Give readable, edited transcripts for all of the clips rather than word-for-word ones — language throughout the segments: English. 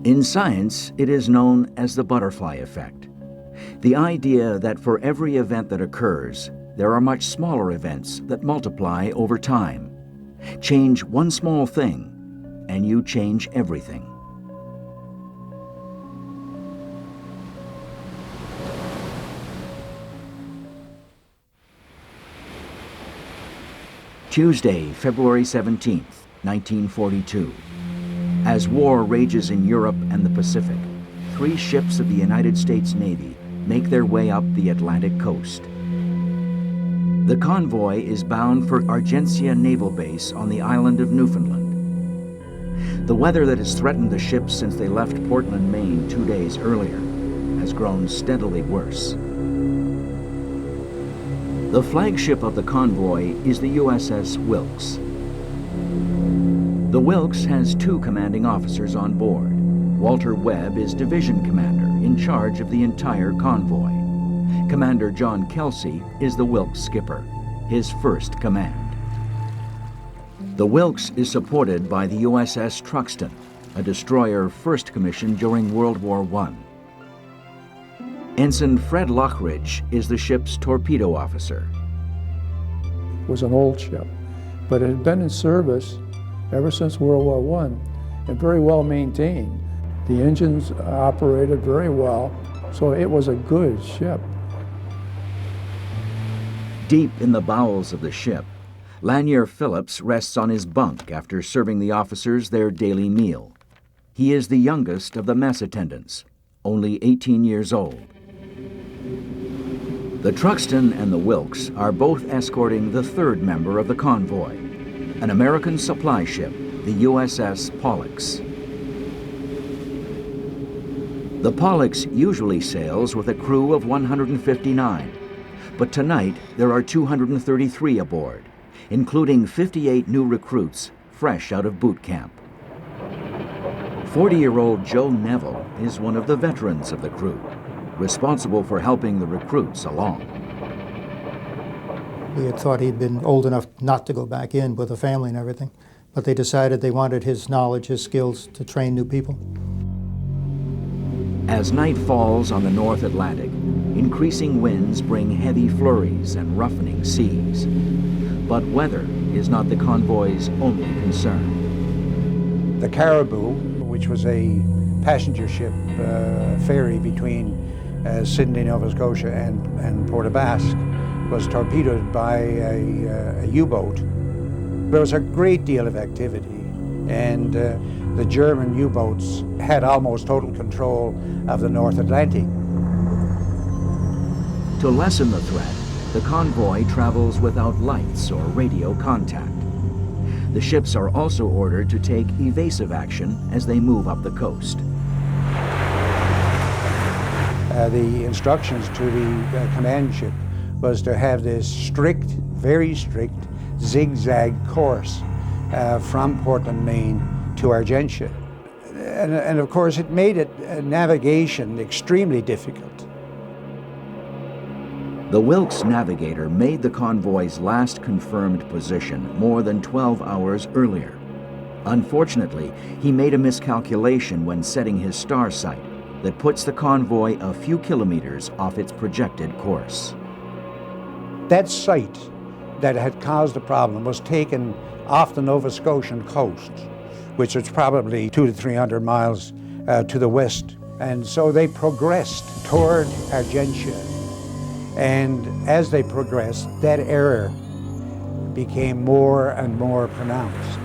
In science, it is known as the butterfly effect. The idea that for every event that occurs, there are much smaller events that multiply over time. Change one small thing, and you change everything. Tuesday, February 17th, 1942. As war rages in Europe and the Pacific, 3 ships of the United States Navy make their way up the Atlantic coast. The convoy is bound for Argentia Naval Base on the island of Newfoundland. The weather that has threatened the ships since they left Portland, Maine 2 days earlier has grown steadily worse. The flagship of the convoy is the USS Wilkes. The Wilkes has 2 commanding officers on board. Walter Webb is division commander in charge of the entire convoy. Commander John Kelsey is the Wilkes skipper, his first command. The Wilkes is supported by the USS Truxtun, a destroyer first commissioned during World War I. Ensign Fred Lockridge is the ship's torpedo officer. It was an old ship, but it had been in service ever since World War I and very well maintained. The engines operated very well, so it was a good ship. Deep in the bowels of the ship, Lanier Phillips rests on his bunk after serving the officers their daily meal. He is the youngest of the mess attendants, only 18 years old. The Truxtun and the Wilkes are both escorting the 3rd member of the convoy, an American supply ship, the USS Pollux. The Pollux usually sails with a crew of 159, but tonight there are 233 aboard, including 58 new recruits fresh out of boot camp. 40-year-old Joe Neville is one of the veterans of the crew, responsible for helping the recruits along. We had thought he'd been old enough not to go back in with a family and everything, but they decided they wanted his knowledge, his skills to train new people. As night falls on the North Atlantic, increasing winds bring heavy flurries and roughening seas. But weather is not the convoy's only concern. The Caribou, which was a passenger ship ferry between Sydney, Nova Scotia and Port aux Basques, was torpedoed by a U-boat. There was a great deal of activity, and the German U-boats had almost total control of the North Atlantic. To lessen the threat, the convoy travels without lights or radio contact. The ships are also ordered to take evasive action as they move up the coast. The instructions to the command ship was to have this strict, very strict, zigzag course from Portland, Maine to Argentia. And of course it made navigation extremely difficult. The Wilkes navigator made the convoy's last confirmed position more than 12 hours earlier. Unfortunately, he made a miscalculation when setting his star sight that puts the convoy a few kilometers off its projected course. That site that had caused the problem was taken off the Nova Scotian coast, which was probably 200 to 300 miles to the west. And so they progressed toward Argentia. And as they progressed, that error became more and more pronounced.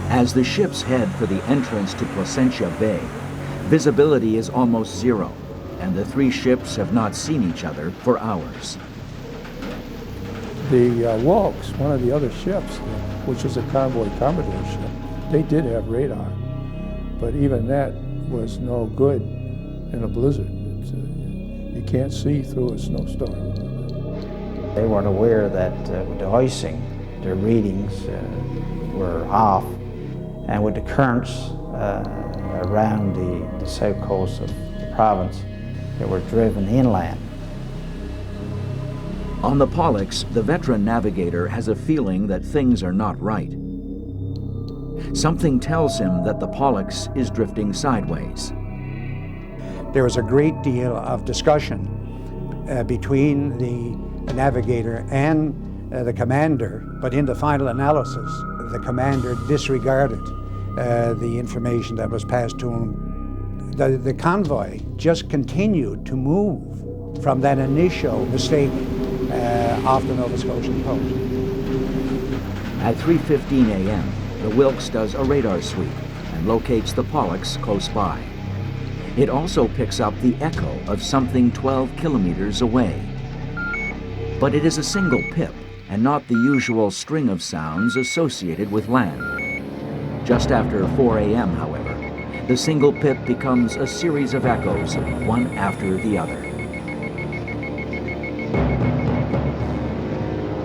As the ships head for the entrance to Placentia Bay, visibility is almost zero, and the 3 ships have not seen each other for hours. The Wilkes, one of the other ships, which is a convoy Commodore ship, they did have radar, but even that was no good in a blizzard. You can't see through a snowstorm. They weren't aware that with the icing, their readings were off, and with the currents around the south coast of the province, they were driven inland. On the Pollux, the veteran navigator has a feeling that things are not right. Something tells him that the Pollux is drifting sideways. There was a great deal of discussion between the navigator and the commander, but in the final analysis, the commander disregarded the information that was passed to him. The convoy just continued to move from that initial mistake off the Nova Scotian coast. At 3:15 a.m., the Wilkes does a radar sweep and locates the Pollux close by. It also picks up the echo of something 12 kilometers away. But it is a single pip and not the usual string of sounds associated with land. Just after 4 a.m., however, the single pip becomes a series of echoes, one after the other.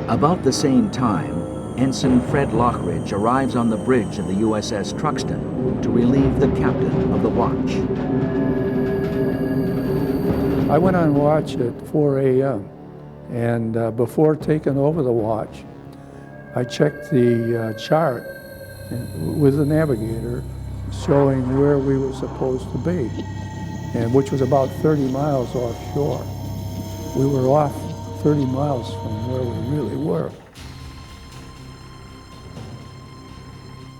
About the same time, Ensign Fred Lockridge arrives on the bridge of the USS Truxtun to relieve the captain of the watch. I went on watch at 4 a.m. and before taking over the watch, I checked the chart with the navigator showing where we were supposed to be, and which was about 30 miles offshore. We were off 30 miles from where we really were.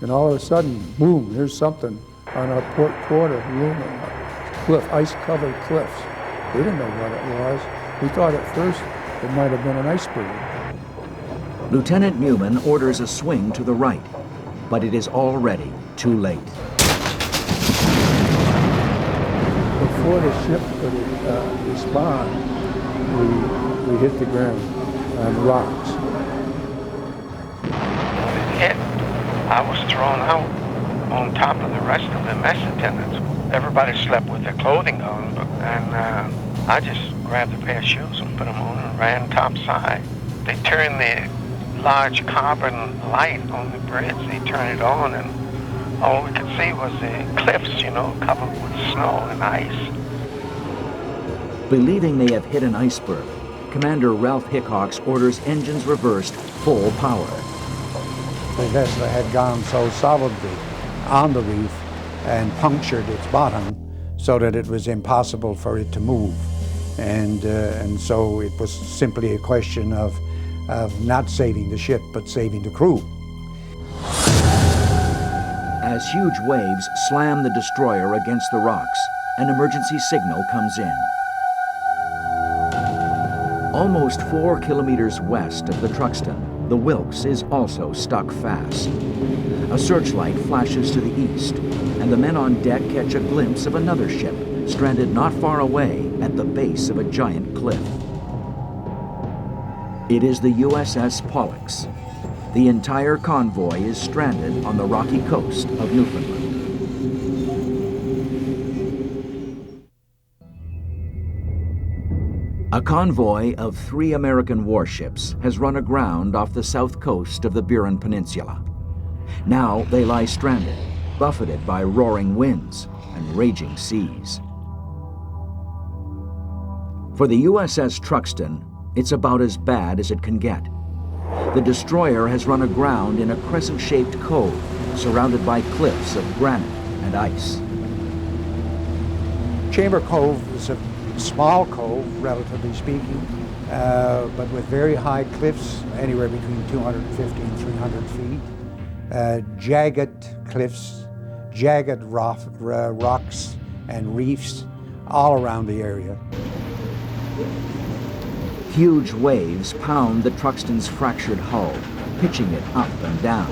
And all of a sudden, boom, there's something on our port quarter looming, cliff, ice-covered cliffs. We didn't know what it was. We thought at first it might have been an iceberg. Lieutenant Newman orders a swing to the right, but it is already too late. Before the ship could respond, we hit the ground on rocks. I was thrown out on top of the rest of the mess attendants. Everybody slept with their clothing on, and I just grabbed a pair of shoes and put them on and ran topside. They turned the large carbon light on the bridge. They turned it on, and all we could see was the cliffs, covered with snow and ice. Believing they have hit an iceberg, Commander Ralph Hickox orders engines reversed full power. The vessel had gone so solidly on the reef and punctured its bottom so that it was impossible for it to move. And so it was simply a question of not saving the ship, but saving the crew. As huge waves slam the destroyer against the rocks, an emergency signal comes in. Almost 4 kilometers west of the Truxtun, the Wilkes is also stuck fast. A searchlight flashes to the east, and the men on deck catch a glimpse of another ship stranded not far away at the base of a giant cliff. It is the USS Pollux. The entire convoy is stranded on the rocky coast of Newfoundland. A convoy of 3 American warships has run aground off the south coast of the Burin Peninsula. Now they lie stranded, buffeted by roaring winds and raging seas. For the USS Truxtun, it's about as bad as it can get. The destroyer has run aground in a crescent-shaped cove surrounded by cliffs of granite and ice. Chamber Cove is a small cove, relatively speaking, but with very high cliffs, anywhere between 250 and 300 feet. Jagged cliffs, jagged rocks and reefs all around the area. Huge waves pound the Truxtun's fractured hull, pitching it up and down.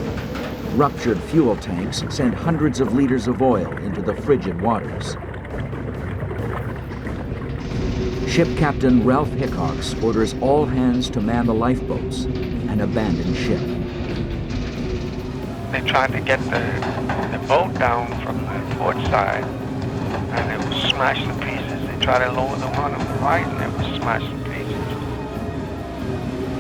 Ruptured fuel tanks send hundreds of liters of oil into the frigid waters. Ship Captain Ralph Hickox orders all hands to man the lifeboats and abandon ship. They tried to get the boat down from the port side, and it was smashed to pieces. They tried to lower the one on the right, and it was smashed to pieces.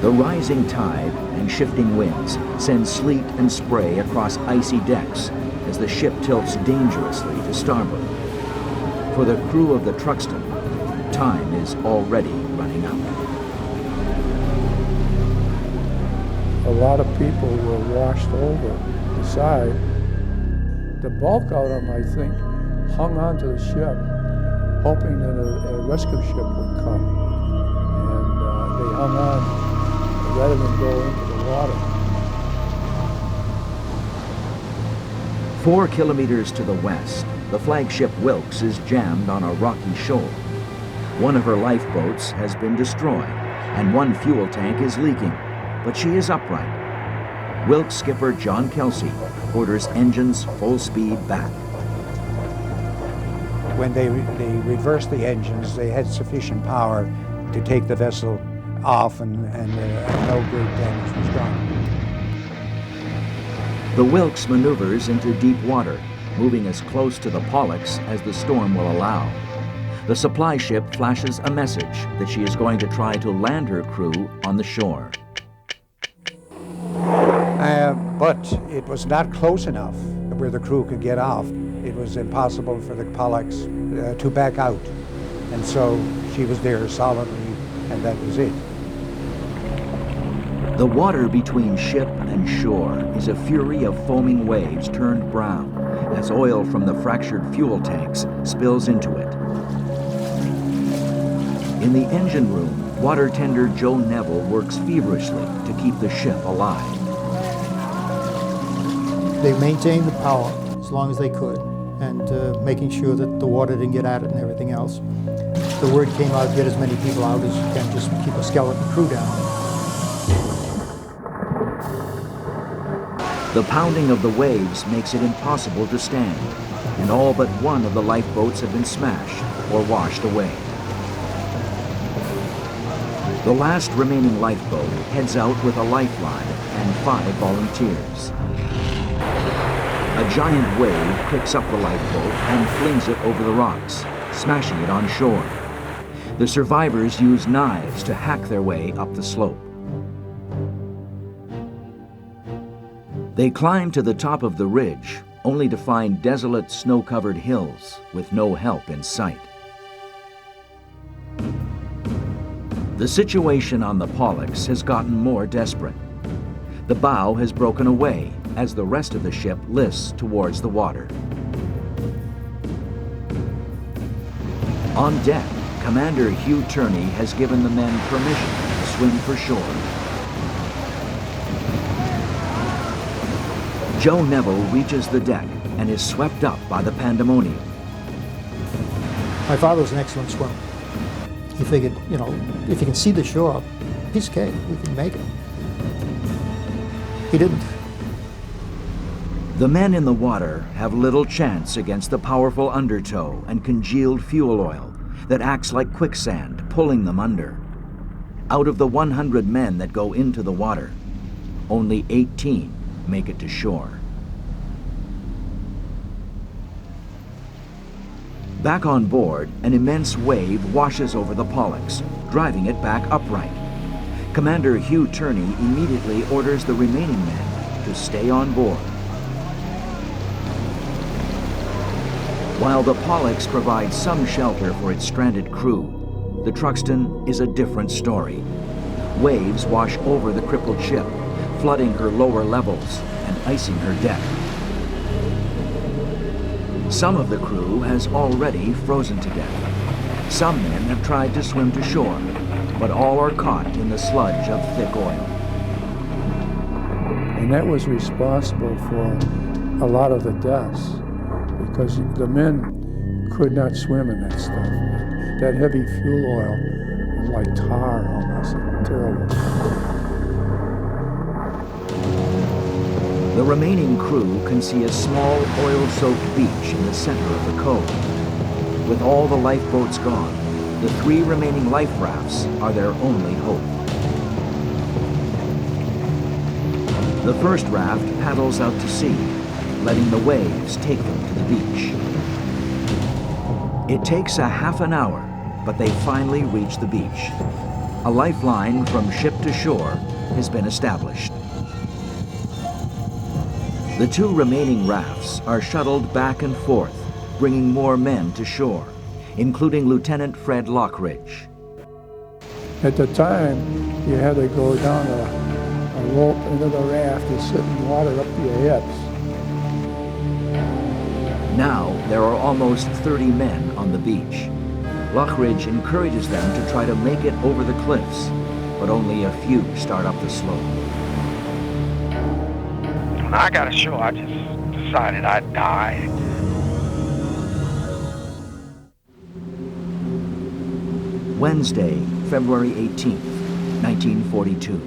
The rising tide and shifting winds send sleet and spray across icy decks as the ship tilts dangerously to starboard. For the crew of the Truxtun, time is already running out. A lot of people were washed over the side, The bulk of them, I think, hung onto the ship, hoping that a rescue ship would come. And they hung on rather than go into the water. 4 kilometers to the west, the flagship Wilkes is jammed on a rocky shoal. One of her lifeboats has been destroyed, and one fuel tank is leaking, but she is upright. Wilkes skipper John Kelsey orders engines full speed back. When they reversed the engines, they had sufficient power to take the vessel off, and no great damage was done. The Wilkes maneuvers into deep water, moving as close to the Pollux as the storm will allow. The supply ship flashes a message that she is going to try to land her crew on the shore. But it was not close enough where the crew could get off. It was impossible for the Pollux to back out. And so she was there solidly, and that was it. The water between ship and shore is a fury of foaming waves turned brown as oil from the fractured fuel tanks spills into it. In the engine room, water tender Joe Neville works feverishly to keep the ship alive. They maintained the power as long as they could, and making sure that the water didn't get at it and everything else. The word came out, get as many people out as you can, just keep a skeleton crew down. The pounding of the waves makes it impossible to stand, and all but one of the lifeboats have been smashed or washed away. The last remaining lifeboat heads out with a lifeline and 5 volunteers. A giant wave picks up the lifeboat and flings it over the rocks, smashing it on shore. The survivors use knives to hack their way up the slope. They climb to the top of the ridge, only to find desolate snow-covered hills with no help in sight. The situation on the Pollux has gotten more desperate. The bow has broken away as the rest of the ship lists towards the water. On deck, Commander Hugh Turney has given the men permission to swim for shore. Joe Neville reaches the deck and is swept up by the pandemonium. My father was an excellent swimmer. He figured, you know, if you can see the shore, piece of cake, we can make it. He didn't. The men in the water have little chance against the powerful undertow and congealed fuel oil that acts like quicksand, pulling them under. Out of the 100 men that go into the water, only 18 make it to shore. Back on board, an immense wave washes over the Pollux, driving it back upright. Commander Hugh Turney immediately orders the remaining men to stay on board. While the Pollux provides some shelter for its stranded crew, the Truxtun is a different story. Waves wash over the crippled ship, flooding her lower levels and icing her deck. Some of the crew has already frozen to death. Some men have tried to swim to shore, but all are caught in the sludge of thick oil. And that was responsible for a lot of the deaths, because the men could not swim in that stuff. That heavy fuel oil was like tar almost, terrible. The remaining crew can see a small oil-soaked beach in the center of the cove. With all the lifeboats gone, the 3 remaining life rafts are their only hope. The first raft paddles out to sea, letting the waves take them to the beach. It takes a half an hour, but they finally reach the beach. A lifeline from ship to shore has been established. The 2 remaining rafts are shuttled back and forth, bringing more men to shore, including Lieutenant Fred Lockridge. At the time, you had to go down a rope into the raft and sit in water up to your hips. Now, there are almost 30 men on the beach. Lockridge encourages them to try to make it over the cliffs, but only a few start up the slope. When I got ashore, I just decided I'd die. Wednesday, February 18th, 1942.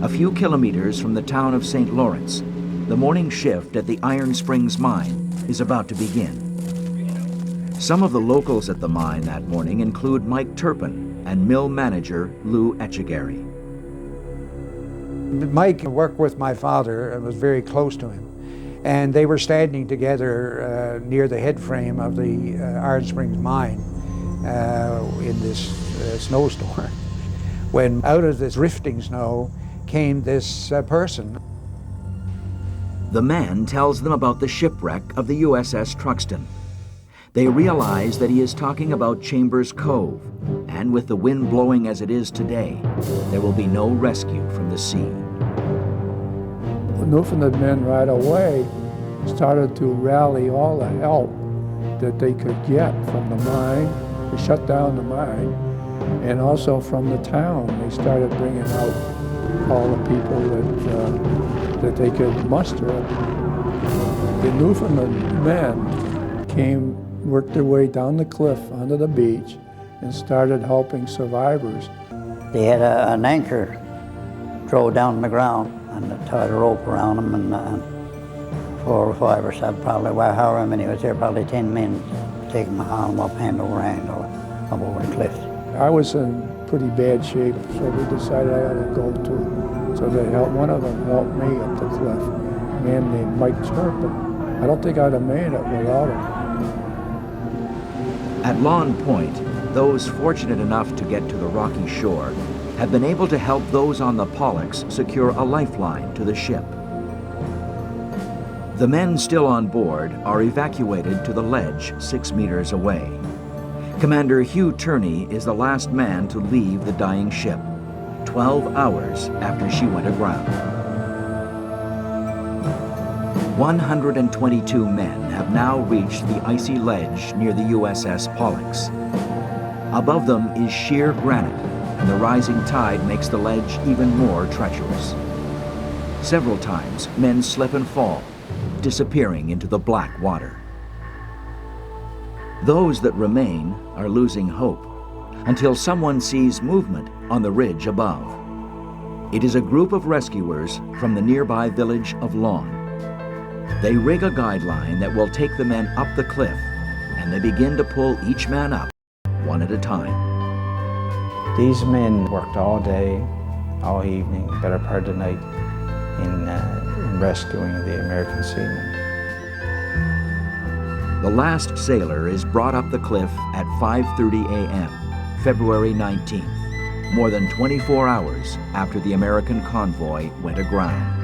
A few kilometers from the town of St. Lawrence, the morning shift at the Iron Springs mine is about to begin. Some of the locals at the mine that morning include Mike Turpin and mill manager Lou Etchegaray. Mike worked with my father and was very close to him. And they were standing together near the head frame of the Iron Springs mine in this snowstorm, when out of this drifting snow came this person. The man tells them about the shipwreck of the USS Truxtun. They realize that he is talking about Chambers Cove, and with the wind blowing as it is today, there will be no rescue from the sea. The Newfoundland men right away started to rally all the help that they could get from the mine. They shut down the mine, and also from the town. They started bringing out all the people that they could muster. The Newfoundland men worked their way down the cliff onto the beach and started helping survivors. They had an anchor drove down on the ground and they tied a rope around them, and 4 or 5 or 7 probably, well, however many was there, probably 10 men taking my arm up hand over hand or up over the cliff. I was in pretty bad shape, so we decided I ought to go too. So one of them helped me up the cliff, a man named Mike Turpin. I don't think I'd have made it without him. At Lawn Point, those fortunate enough to get to the rocky shore have been able to help those on the Pollux secure a lifeline to the ship. The men still on board are evacuated to the ledge 6 meters away. Commander Hugh Turney is the last man to leave the dying ship, 12 hours after she went aground. 122 men have now reached the icy ledge near the USS Pollux. Above them is sheer granite, and the rising tide makes the ledge even more treacherous. Several times, men slip and fall, disappearing into the black water. Those that remain are losing hope until someone sees movement on the ridge above. It is a group of rescuers from the nearby village of Lawn. They rig a guide line that will take the men up the cliff, and they begin to pull each man up, one at a time. These men worked all day, all evening, better part of the night, in rescuing the American seamen. The last sailor is brought up the cliff at 5:30 a.m., February 19th, more than 24 hours after the American convoy went aground.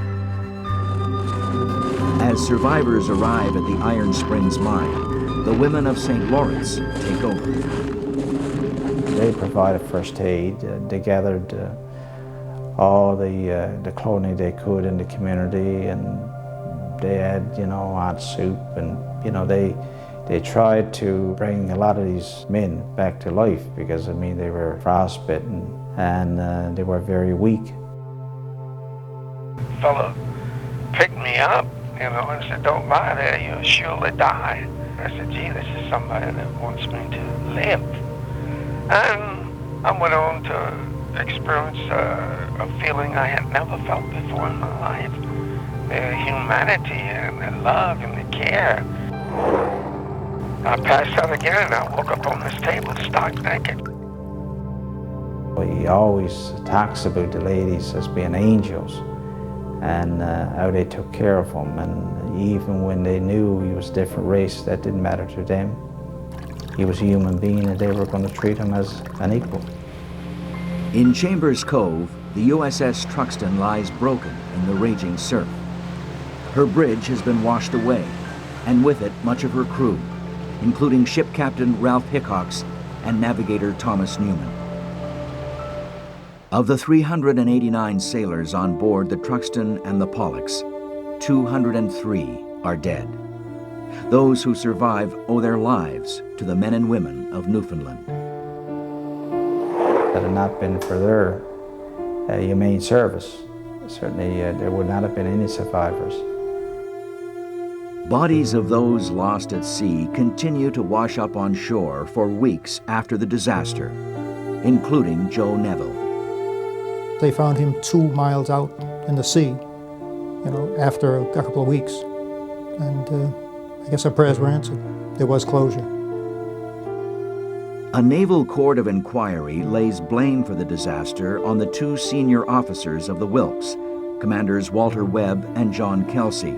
As survivors arrive at the Iron Springs mine, the women of St. Lawrence take over. They provided first aid. They gathered all the clothing they could in the community, and they had, hot soup, and they tried to bring a lot of these men back to life because they were frostbitten and they were very weak. Fella picked me up, and said, "Don't lie there, you'll surely die." I said, "Gee, this is somebody that wants me to live." And I went on to experience a feeling I had never felt before in my life. The humanity and the love and the care. I passed out again and I woke up on this table stark naked. He always talks about the ladies as being angels and how they took care of him, and even when they knew he was a different race, that didn't matter to them. He was a human being and they were going to treat him as an equal. In Chambers Cove, the USS Truxtun lies broken in the raging surf. Her bridge has been washed away, and with it much of her crew, including ship captain Ralph Hickox and navigator Thomas Newman. Of the 389 sailors on board the Truxtun and the Pollux, 203 are dead. Those who survive owe their lives to the men and women of Newfoundland. Had it not been for their humane service, certainly there would not have been any survivors. Bodies of those lost at sea continue to wash up on shore for weeks after the disaster, including Joe Neville. They found him 2 miles out in the sea, after a couple of weeks. And I guess our prayers were answered. There was closure. A naval court of inquiry lays blame for the disaster on the 2 senior officers of the Wilkes, Commanders Walter Webb and John Kelsey,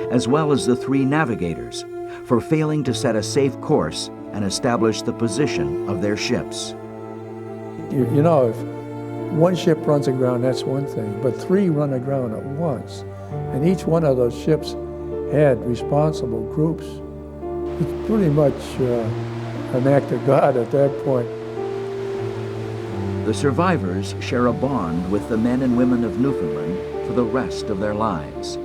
as well as the 3 navigators, for failing to set a safe course and establish the position of their ships. You know, if one ship runs aground, that's one thing, but 3 run aground at once, and each one of those ships had responsible groups. It's pretty much an act of God at that point. The survivors share a bond with the men and women of Newfoundland for the rest of their lives.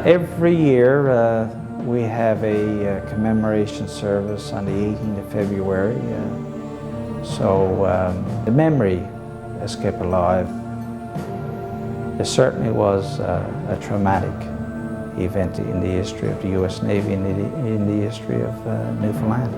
Every year we have a commemoration service on the 18th of February. So the memory has kept alive. It certainly was a traumatic event in the history of the U.S. Navy and in the history of Newfoundland.